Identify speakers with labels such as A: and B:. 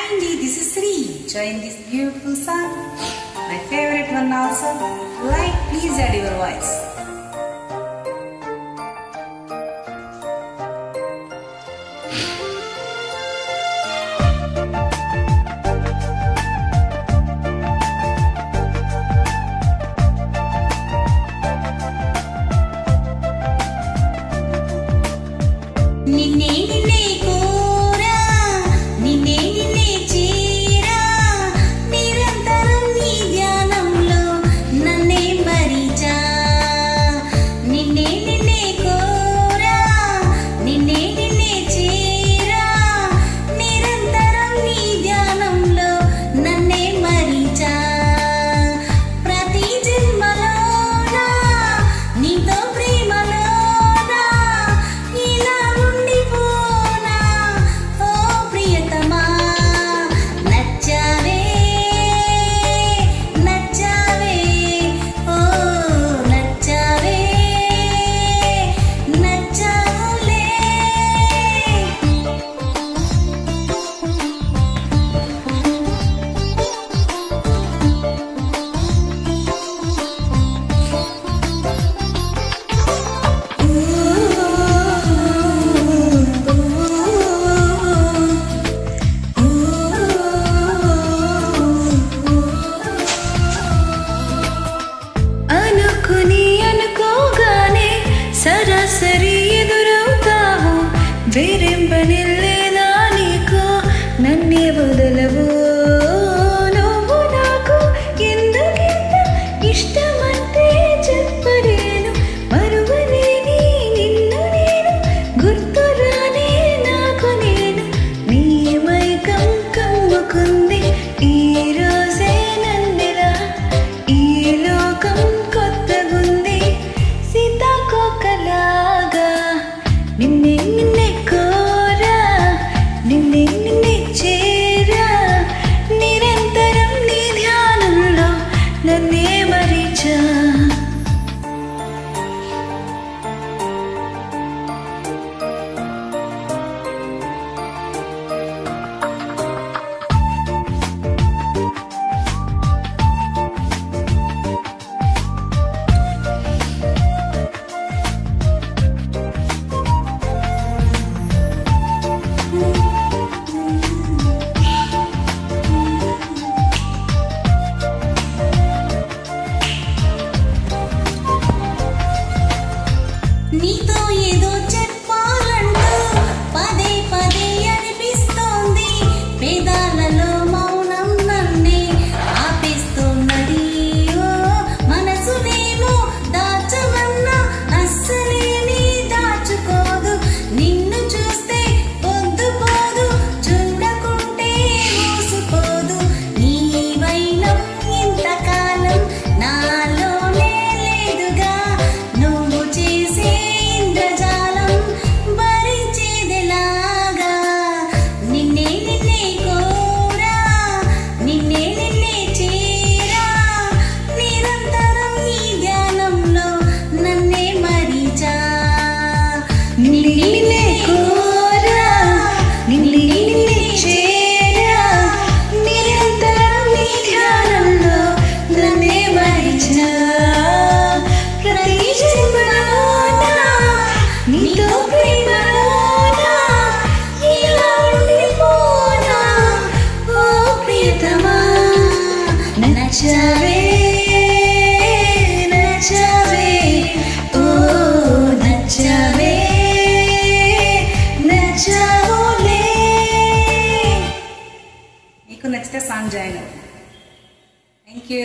A: Andy, this is Sri. Join this beautiful song. My favorite one also. Like, please add your voice.
B: సరాసరి ఎదురవుతావు వేరెంబనిల్లేదా నీకు నన్నే వదలవు నువ్వు నాకు ఎందుకింత ఇష్టమంటే చెప్పలేను మరువలేని నిన్ను నేను గుర్తురానే నాకు నేను నీ మైకం కమ్ముకుంది ఈ రోజే నన్నిలా ఈ లోకం కొత్తగుంది సీతాకోకలాగా నిన్నే నిన్నే కోరా నిన్నే నిన్నే చేరా నిరంతరం నీ ధ్యానంలో నన్నే మరిచా
A: నీతో ఏదో చెప్పాలంటూ పదే పదే అనిపిస్తోంది పేదాలలో మౌనం నన్నే ఆపేస్తున్నది ఓ మనసునేమో దాచమన్నా అస్సలేని దాచుకోదు నిన్ను చూస్తే పొద్దుపోదు చూడకుంటే మూసుపోదు నీ వైనం ఇంతకాలం నాలోనే లేదుగా నువ్వు చేసే ఇంద్రజాలం భరించేదెలాగా నిన్నే నిన్నే కోరా నిన్నే నిన్నే చేరా నిరంతరం నీ ధ్యానంలో నన్నే మరిచా
B: నిన్నే నిన్నే కోరా నిన్నే నిన్నే చేరా నిరంతరం నీ ధ్యానంలో నన్నే మరిచా ప్రతి జన్మలోనా నీతో ప్రేమలోనా ఇలా ఉండిపోనా ఓ ప్రియతమా నచ్చావే నచ్చావే ఓ నచ్చావే నచ్చావులే
A: మీకు నచ్చితే సాంగ్ జాయిన్ అవ్వండి. Thank you.